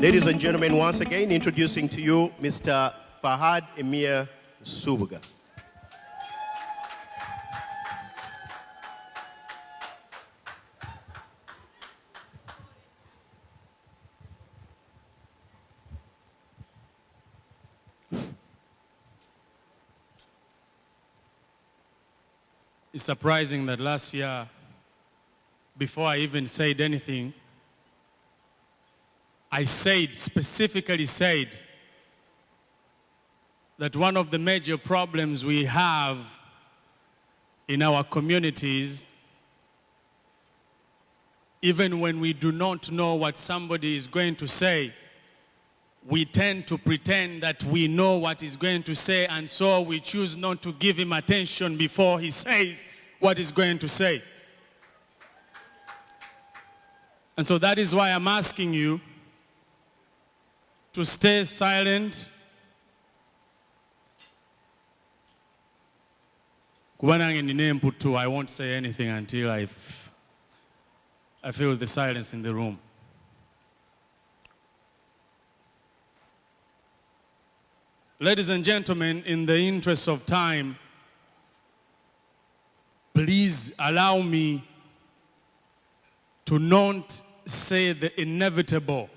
Ladies and gentlemen, once again, introducing to you Mr. Fahad Amir Nsubuga. It's surprising that last year, before I even said anything, I specifically said, that one of the major problems we have in our communities, even when we do not know what somebody is going to say, we tend to pretend that we know what he's going to say, and so we choose not to give him attention before he says what he's going to say. And so that is why I'm asking you to stay silent. I won't say anything until I feel the silence in the room. Ladies and gentlemen, in the interest of time, please allow me to not say the inevitable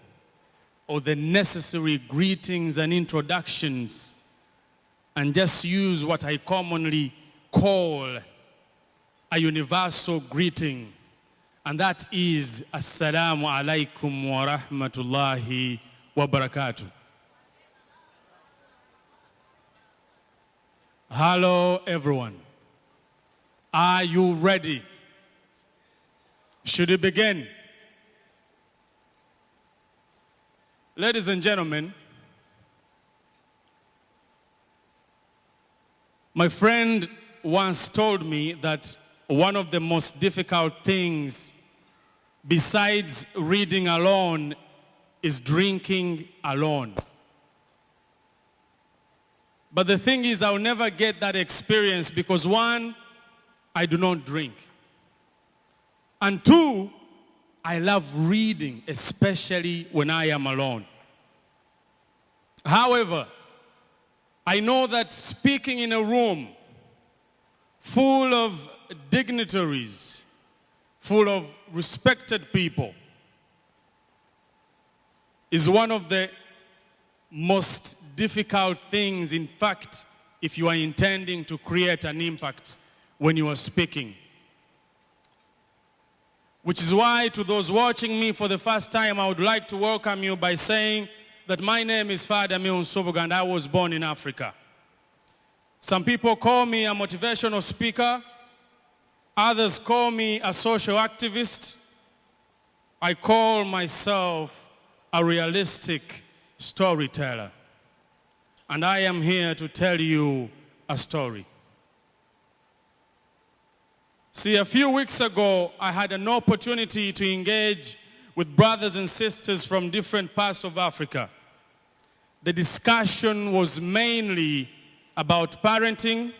or the necessary greetings and introductions and just use what I commonly call a universal greeting, and that is Assalamu alaikum wa rahmatullahi wa barakatuh. Hello, everyone. Are you ready? Should we begin? Ladies and gentlemen, my friend once told me that one of the most difficult things besides reading alone is drinking alone. But the thing is, I'll never get that experience because one, I do not drink. And two, I love reading, especially when I am alone. However, I know that speaking in a room full of dignitaries, full of respected people, is one of the most difficult things, in fact, if you are intending to create an impact when you are speaking. Which is why, to those watching me for the first time, I would like to welcome you by saying that my name is Fahad Amir Nsubuga and I was born in Africa. Some people call me a motivational speaker. Others call me a social activist. I call myself a realistic storyteller. And I am here to tell you a story. See, a few weeks ago, I had an opportunity to engage with brothers and sisters from different parts of Africa. The discussion was mainly about parenting,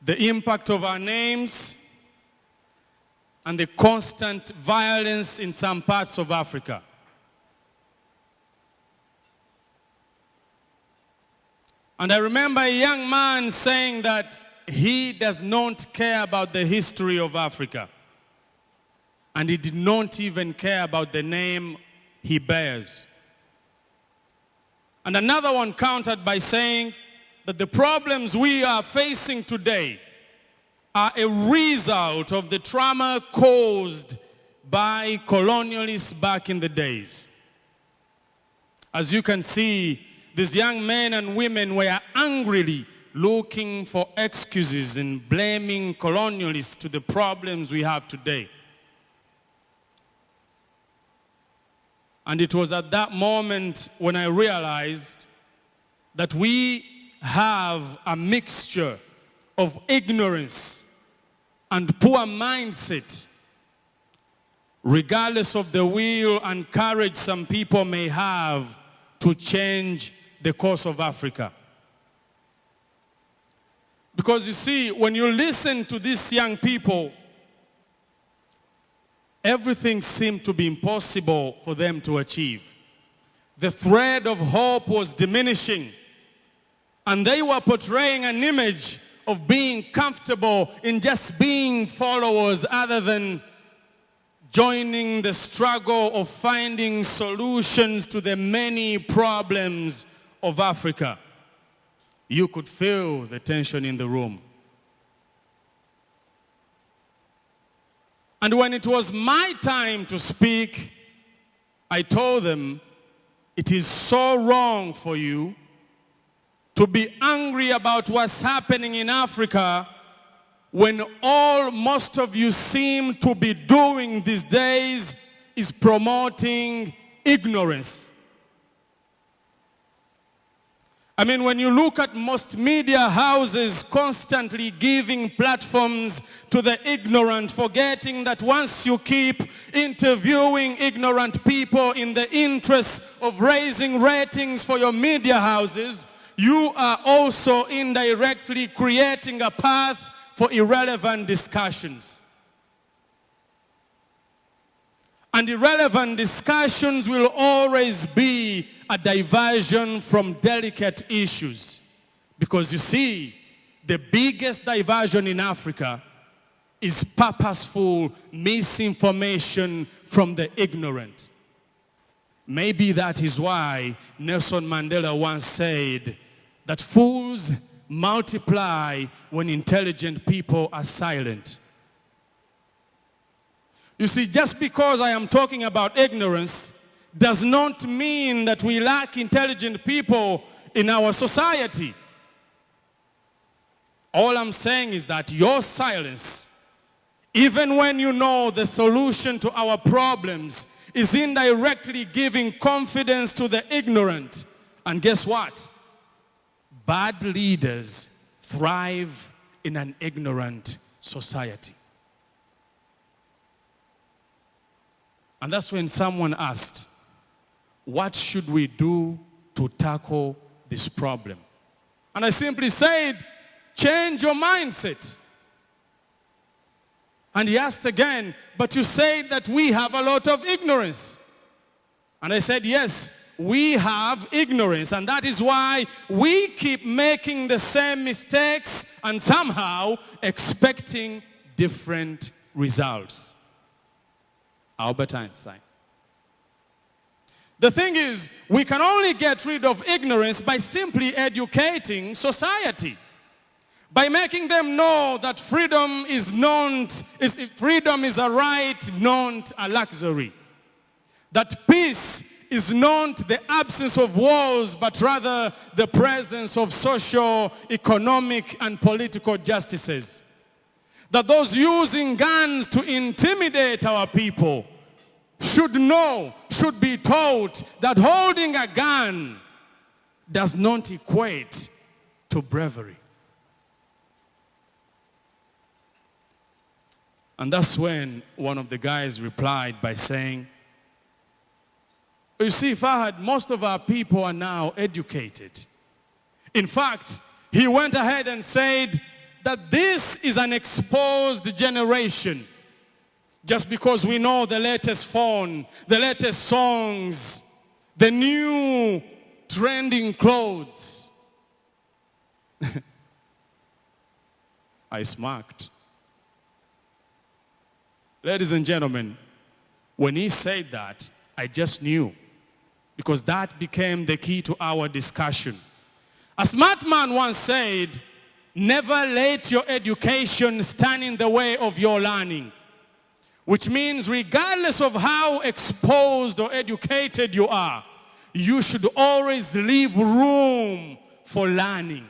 the impact of our names, and the constant violence in some parts of Africa. And I remember a young man saying that he does not care about the history of Africa. And he did not even care about the name he bears. And another one countered by saying that the problems we are facing today are a result of the trauma caused by colonialists back in the days. As you can see, these young men and women were angrily looking for excuses and blaming colonialists to the problems we have today. And it was at that moment when I realized that we have a mixture of ignorance and poor mindset, regardless of the will and courage some people may have to change the course of Africa. Because you see, when you listen to these young people, everything seemed to be impossible for them to achieve. the thread of hope was diminishing. And they were portraying an image of being comfortable in just being followers other than joining the struggle of finding solutions to the many problems of Africa. You could feel the tension in the room. And when it was my time to speak, I told them, it is so wrong for you to be angry about what's happening in Africa when all most of you seem to be doing these days is promoting ignorance. I mean, when you look at most media houses constantly giving platforms to the ignorant, forgetting that once you keep interviewing ignorant people in the interest of raising ratings for your media houses, you are also indirectly creating a path for irrelevant discussions. And irrelevant discussions will always be a diversion from delicate issues. Because you see, the biggest diversion in Africa is purposeful misinformation from the ignorant. Maybe that is why Nelson Mandela once said that fools multiply when intelligent people are silent. You see, just because I am talking about ignorance does not mean that we lack intelligent people in our society. All I'm saying is that your silence, even when you know the solution to our problems, is indirectly giving confidence to the ignorant. And guess what? Bad leaders thrive in an ignorant society. And that's when someone asked, what should we do to tackle this problem? And I simply said, change your mindset. And he asked again, but you said that we have a lot of ignorance. And I said, yes, we have ignorance. And that is why we keep making the same mistakes and somehow expecting different results. Albert Einstein. The thing is, we can only get rid of ignorance by simply educating society. By making them know that freedom is a right, not a luxury. That peace is not the absence of wars, but rather the presence of social, economic, and political justices. That those using guns to intimidate our people should be taught that holding a gun does not equate to bravery. And that's when one of the guys replied by saying, you see, Fahad, most of our people are now educated. In fact, he went ahead and said that this is an exposed generation. Just because we know the latest phone, the latest songs, the new trending clothes. I smirked. Ladies and gentlemen, when he said that, I just knew. Because that became the key to our discussion. A smart man once said, never let your education stand in the way of your learning. Which means regardless of how exposed or educated you are, you should always leave room for learning.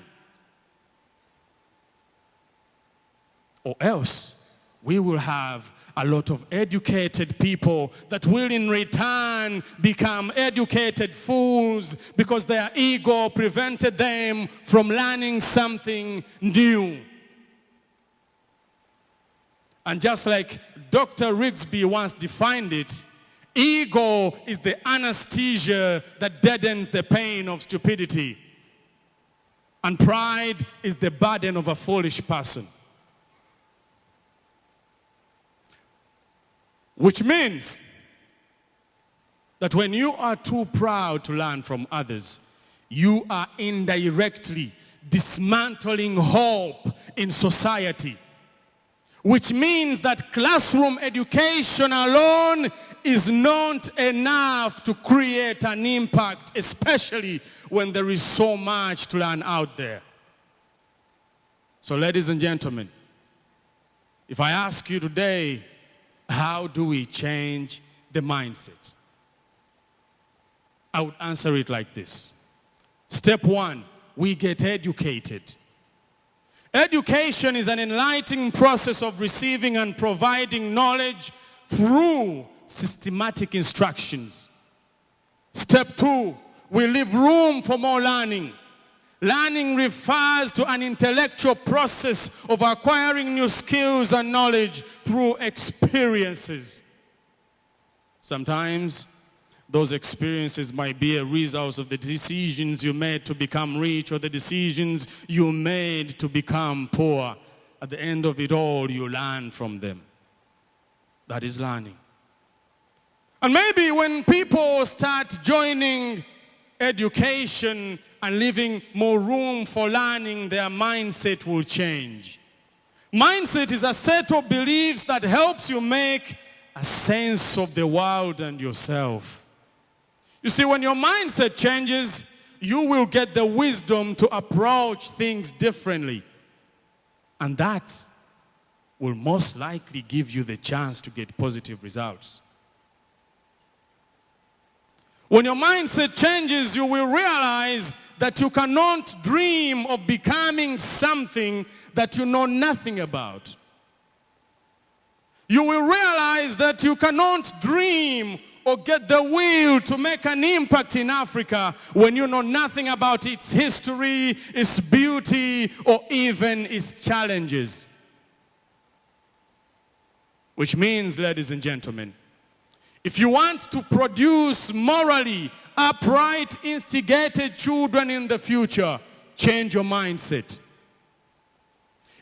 Or else we will have a lot of educated people that will in return become educated fools because their ego prevented them from learning something new. And just like Dr. Rigsby once defined it, ego is the anesthesia that deadens the pain of stupidity. And pride is the burden of a foolish person. Which means that when you are too proud to learn from others, you are indirectly dismantling hope in society, which means that classroom education alone is not enough to create an impact, especially when there is so much to learn out there. So, ladies and gentlemen, if I ask you today, how do we change the mindset? I would answer it like this. Step one, we get educated. Education is an enlightening process of receiving and providing knowledge through systematic instructions. Step two, we leave room for more learning. Learning refers to an intellectual process of acquiring new skills and knowledge through experiences. Sometimes those experiences might be a result of the decisions you made to become rich or the decisions you made to become poor. At the end of it all, you learn from them. That is learning. And maybe when people start joining education and leaving more room for learning, their mindset will change. Mindset is a set of beliefs that helps you make a sense of the world and yourself. You see, when your mindset changes, you will get the wisdom to approach things differently. And that will most likely give you the chance to get positive results. When your mindset changes, you will realize that you cannot dream of becoming something that you know nothing about. You will realize that you cannot dream or get the will to make an impact in Africa when you know nothing about its history, its beauty, or even its challenges. Which means, ladies and gentlemen, if you want to produce morally upright, instigated children in the future, change your mindset.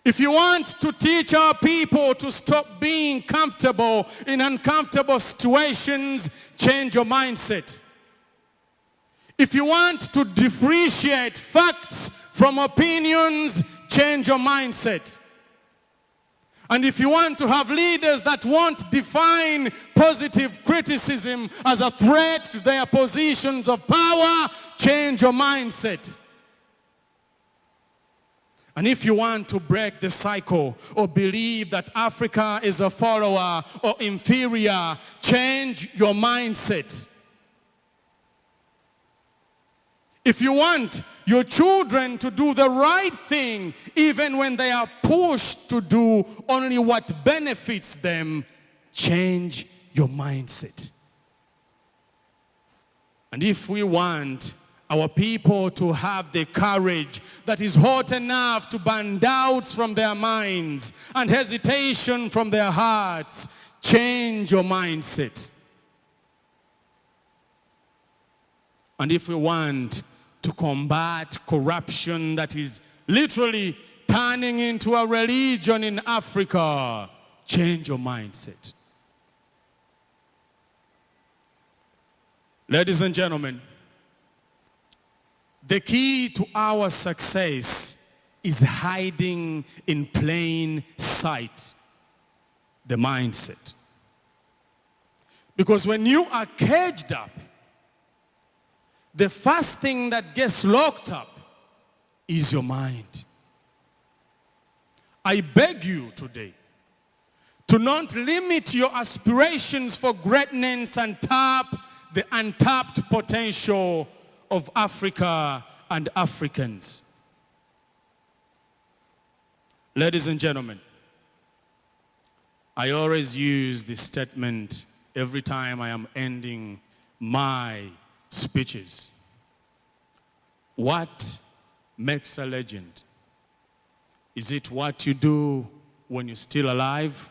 If you want to teach our people to stop being comfortable in uncomfortable situations, change your mindset. If you want to differentiate facts from opinions, change your mindset. And if you want to have leaders that won't define positive criticism as a threat to their positions of power, change your mindset. And if you want to break the cycle or believe that Africa is a follower or inferior, change your mindset. If you want your children to do the right thing, even when they are pushed to do only what benefits them, change your mindset. And if we want our people to have the courage that is hot enough to burn doubts from their minds and hesitation from their hearts, change your mindset. And if we want to combat corruption that is literally turning into a religion in Africa, change your mindset. Ladies and gentlemen, the key to our success is hiding in plain sight, the mindset. Because when you are caged up, the first thing that gets locked up is your mind. I beg you today to not limit your aspirations for greatness and tap the untapped potential of Africa and Africans. Ladies and gentlemen, I always use this statement every time I am ending my speeches. What makes a legend? Is it what you do when you're still alive,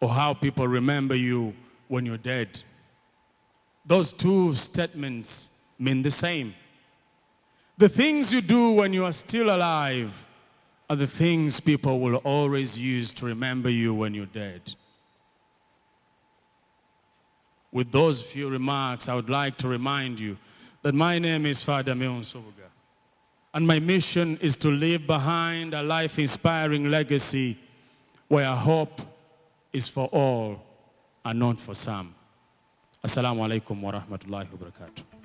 or how people remember you when you're dead? Those two statements mean the same. The things you do when you are still alive are the things people will always use to remember you when you're dead. With those few remarks, I would like to remind you that my name is Fahad Amir Nsubuga, and my mission is to leave behind a life-inspiring legacy where hope is for all and not for some. Assalamu alaikum wa rahmatullahi wa barakatuh.